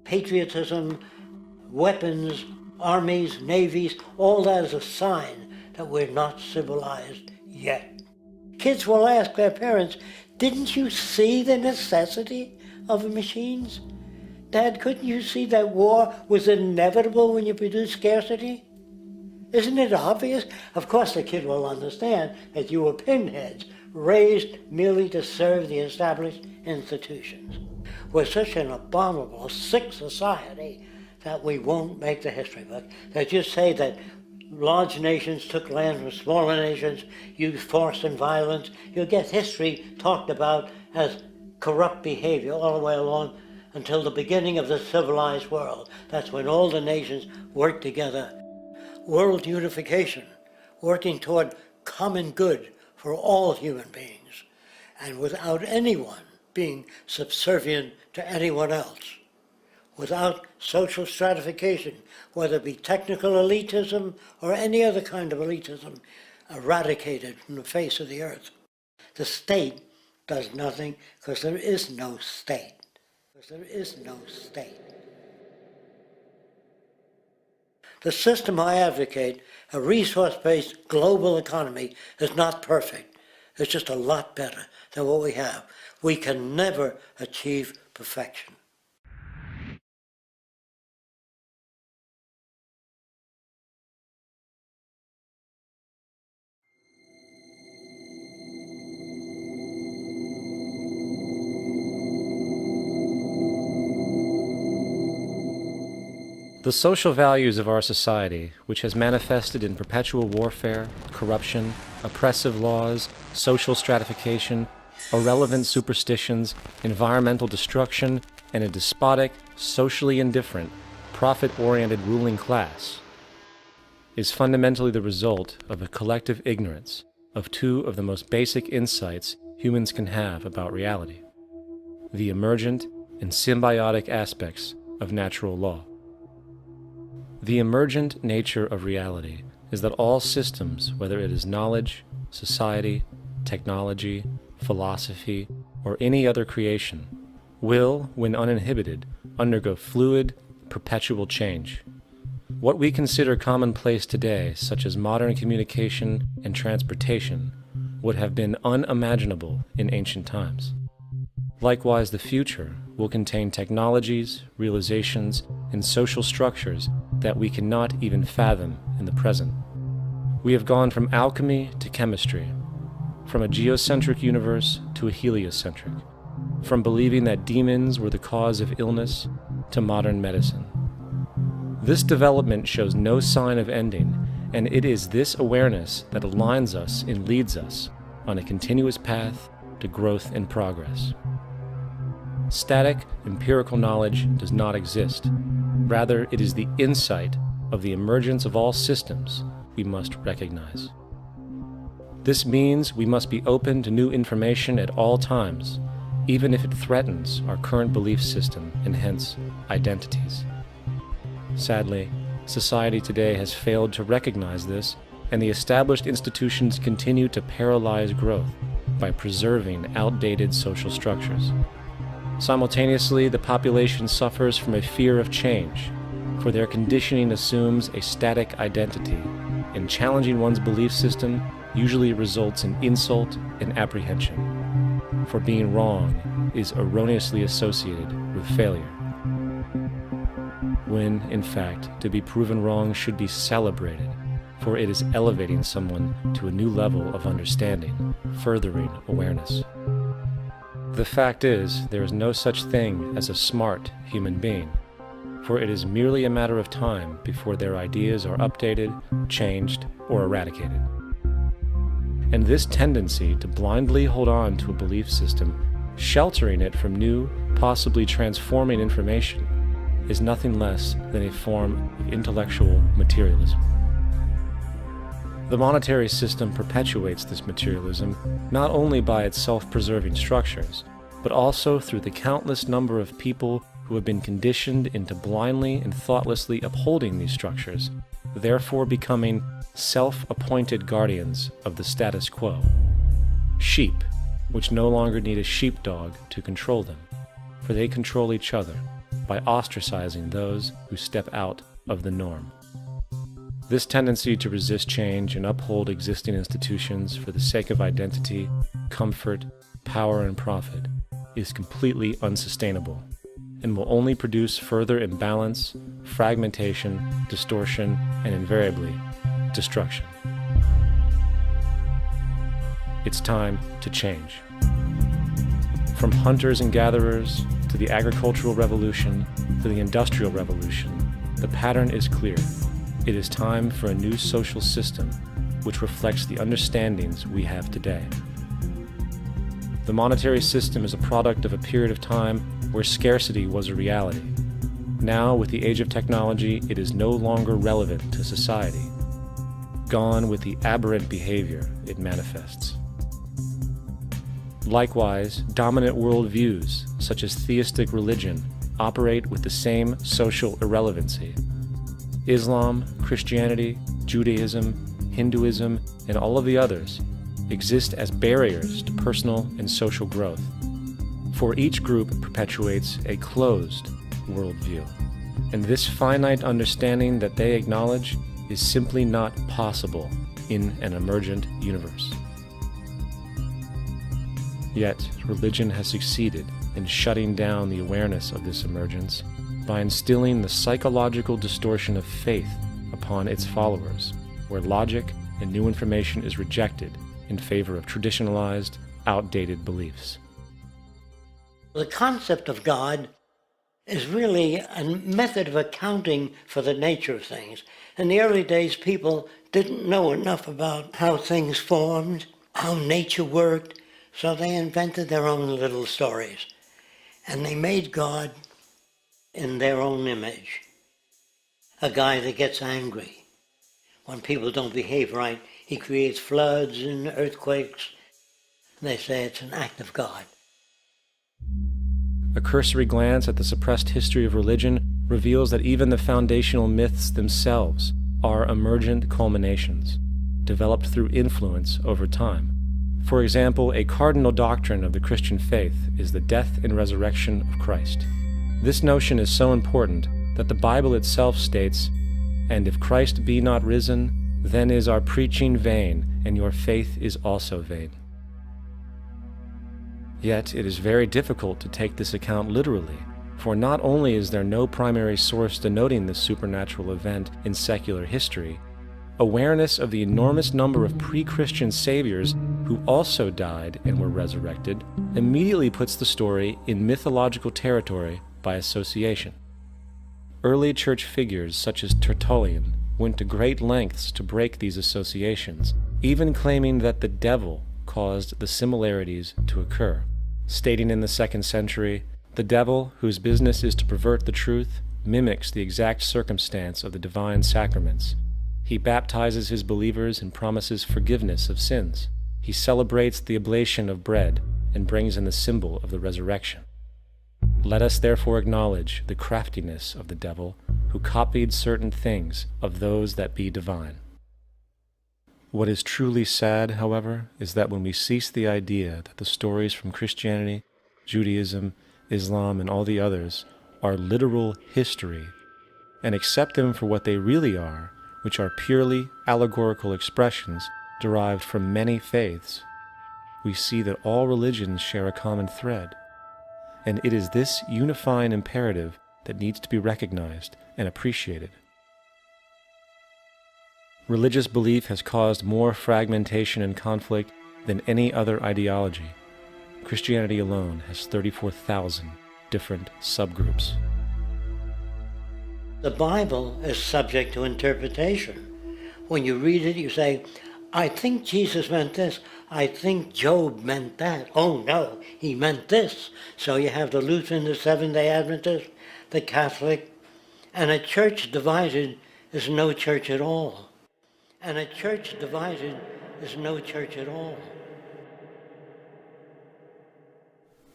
patriotism, weapons, armies, navies, all that is a sign that we're not civilized yet. Kids will ask their parents, didn't you see the necessity of the machines? Dad, couldn't you see that war was inevitable when you produce scarcity? Isn't it obvious? Of course the kid will understand that you were pinheads, raised merely to serve the established institutions. We're such an abominable, sick society that we won't make the history book. They just say that large nations took land from smaller nations, used force and violence. You'll get history talked about as corrupt behavior all the way along until the beginning of the civilized world. That's when all the nations work together. World unification, working toward common good for all human beings, and without anyone being subservient to anyone else, without social stratification, whether it be technical elitism or any other kind of elitism, eradicated from the face of the earth. The state does nothing because there is no state. There is no state. The system I advocate, a resource-based global economy, is not perfect. It's just a lot better than what we have. We can never achieve perfection. The social values of our society, which has manifested in perpetual warfare, corruption, oppressive laws, social stratification, irrelevant superstitions, environmental destruction, and a despotic, socially indifferent, profit-oriented ruling class, is fundamentally the result of a collective ignorance of two of the most basic insights humans can have about reality: the emergent and symbiotic aspects of natural law. The emergent nature of reality is that all systems, whether it is knowledge, society, technology, philosophy, or any other creation, will, when uninhibited, undergo fluid, perpetual change. What we consider commonplace today, such as modern communication and transportation, would have been unimaginable in ancient times. Likewise, the future will contain technologies, realizations, and social structures that we cannot even fathom in the present. We have gone from alchemy to chemistry, from a geocentric universe to a heliocentric, from believing that demons were the cause of illness to modern medicine. This development shows no sign of ending, and it is this awareness that aligns us and leads us on a continuous path to growth and progress. Static, empirical knowledge does not exist. Rather, it is the insight of the emergence of all systems we must recognize. This means we must be open to new information at all times, even if it threatens our current belief system and hence identities. Sadly, society today has failed to recognize this, and the established institutions continue to paralyze growth by preserving outdated social structures. Simultaneously, the population suffers from a fear of change, for their conditioning assumes a static identity, and challenging one's belief system usually results in insult and apprehension, for being wrong is erroneously associated with failure, when, in fact, to be proven wrong should be celebrated, for it is elevating someone to a new level of understanding, furthering awareness. The fact is, there is no such thing as a smart human being, for it is merely a matter of time before their ideas are updated, changed, or eradicated. And this tendency to blindly hold on to a belief system, sheltering it from new, possibly transforming information, is nothing less than a form of intellectual materialism. The monetary system perpetuates this materialism not only by its self-preserving structures, but also through the countless number of people who have been conditioned into blindly and thoughtlessly upholding these structures, therefore becoming self-appointed guardians of the status quo. Sheep, which no longer need a sheepdog to control them, for they control each other, by ostracizing those who step out of the norm. This tendency to resist change and uphold existing institutions for the sake of identity, comfort, power, and profit is completely unsustainable and will only produce further imbalance, fragmentation, distortion, and invariably, destruction. It's time to change. From hunters and gatherers to the agricultural revolution to the industrial revolution, the pattern is clear. It is time for a new social system which reflects the understandings we have today. The monetary system is a product of a period of time where scarcity was a reality. Now, with the age of technology, it is no longer relevant to society. Gone with the aberrant behavior it manifests. Likewise, dominant worldviews, such as theistic religion, operate with the same social irrelevancy. Islam, Christianity, Judaism, Hinduism, and all of the others exist as barriers to personal and social growth, for each group perpetuates a closed worldview, and this finite understanding that they acknowledge is simply not possible in an emergent universe. Yet, religion has succeeded in shutting down the awareness of this emergence by instilling the psychological distortion of faith upon its followers, where logic and new information is rejected in favor of traditionalized, outdated beliefs. The concept of God is really a method of accounting for the nature of things. In the early days, people didn't know enough about how things formed, how nature worked, so they invented their own little stories. And they made God in their own image. A guy that gets angry. When people don't behave right, he creates floods and earthquakes. They say it's an act of God. A cursory glance at the suppressed history of religion reveals that even the foundational myths themselves are emergent culminations, developed through influence over time. For example, a cardinal doctrine of the Christian faith is the death and resurrection of Christ. This notion is so important that the Bible itself states, "And if Christ be not risen, then is our preaching vain, and your faith is also vain." Yet it is very difficult to take this account literally, for not only is there no primary source denoting this supernatural event in secular history, awareness of the enormous number of pre-Christian saviors who also died and were resurrected immediately puts the story in mythological territory by association. Early church figures such as Tertullian went to great lengths to break these associations, even claiming that the devil caused the similarities to occur, stating in the 2nd century, "The devil, whose business is to pervert the truth, mimics the exact circumstance of the divine sacraments. He baptizes his believers and promises forgiveness of sins. He celebrates the oblation of bread and brings in the symbol of the resurrection. Let us therefore acknowledge the craftiness of the devil, who copied certain things of those that be divine." What is truly sad, however, is that when we cease the idea that the stories from Christianity, Judaism, Islam, and all the others are literal history, and accept them for what they really are, which are purely allegorical expressions derived from many faiths, we see that all religions share a common thread, and it is this unifying imperative that needs to be recognized and appreciated. Religious belief has caused more fragmentation and conflict than any other ideology. Christianity alone has 34,000 different subgroups. The Bible is subject to interpretation. When you read it, you say, "I think Jesus meant this. I think Job meant that. Oh no, he meant this." So you have the Lutheran, the Seventh-day Adventist, the Catholic, and a church divided is no church at all. And a church divided is no church at all.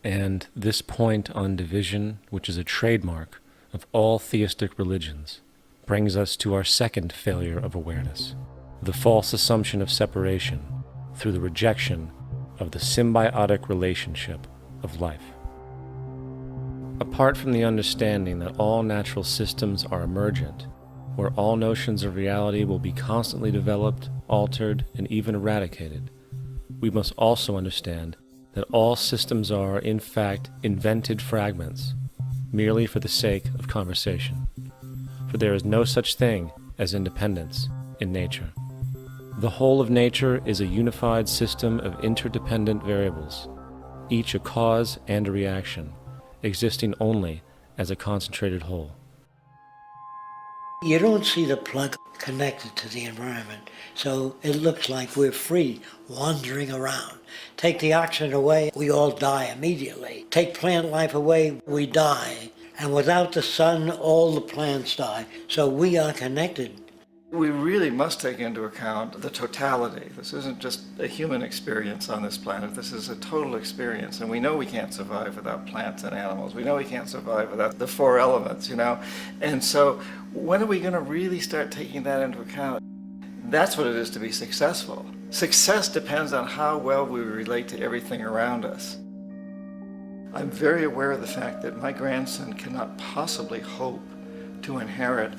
And this point on division, which is a trademark of all theistic religions, brings us to our second failure of awareness, the false assumption of separation through the rejection of the symbiotic relationship of life. Apart from the understanding that all natural systems are emergent, where all notions of reality will be constantly developed, altered, and even eradicated, we must also understand that all systems are, in fact, invented fragments, merely for the sake of conversation. For there is no such thing as independence in nature. The whole of nature is a unified system of interdependent variables, each a cause and a reaction, existing only as a concentrated whole. You don't see the plug connected to the environment, so it looks like we're free, wandering around. Take the oxygen away, we all die immediately. Take plant life away, we die. And without the sun, all the plants die. So we are connected. We really must take into account the totality. This isn't just a human experience on this planet. This is a total experience. And we know we can't survive without plants and animals. We know we can't survive without the four elements, And so when are we going to really start taking that into account? That's what it is to be successful. Success depends on how well we relate to everything around us. I'm very aware of the fact that my grandson cannot possibly hope to inherit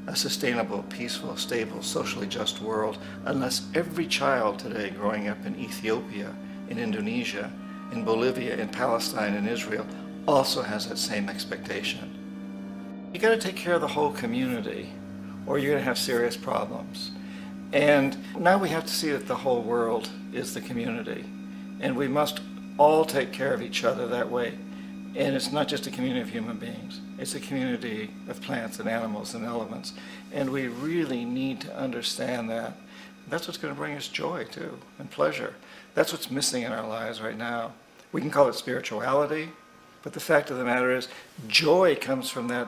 a sustainable, peaceful, stable, socially just world unless every child today growing up in Ethiopia, in Indonesia, in Bolivia, in Palestine, in Israel also has that same expectation. You got to take care of the whole community or you're going to have serious problems. And now we have to see that the whole world is the community and we must all take care of each other that way. And it's not just a community of human beings. It's a community of plants and animals and elements. And we really need to understand that. That's what's going to bring us joy, too, and pleasure. That's what's missing in our lives right now. We can call it spirituality, but the fact of the matter is, joy comes from that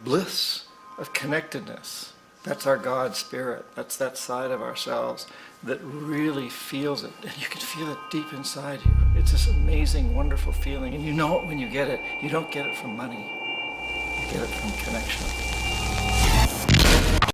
bliss of connectedness. That's our God spirit. That's that side of ourselves that really feels it. And you can feel it deep inside you. It's this amazing, wonderful feeling. And you know it when you get it. You don't get it from money. You get it from connection.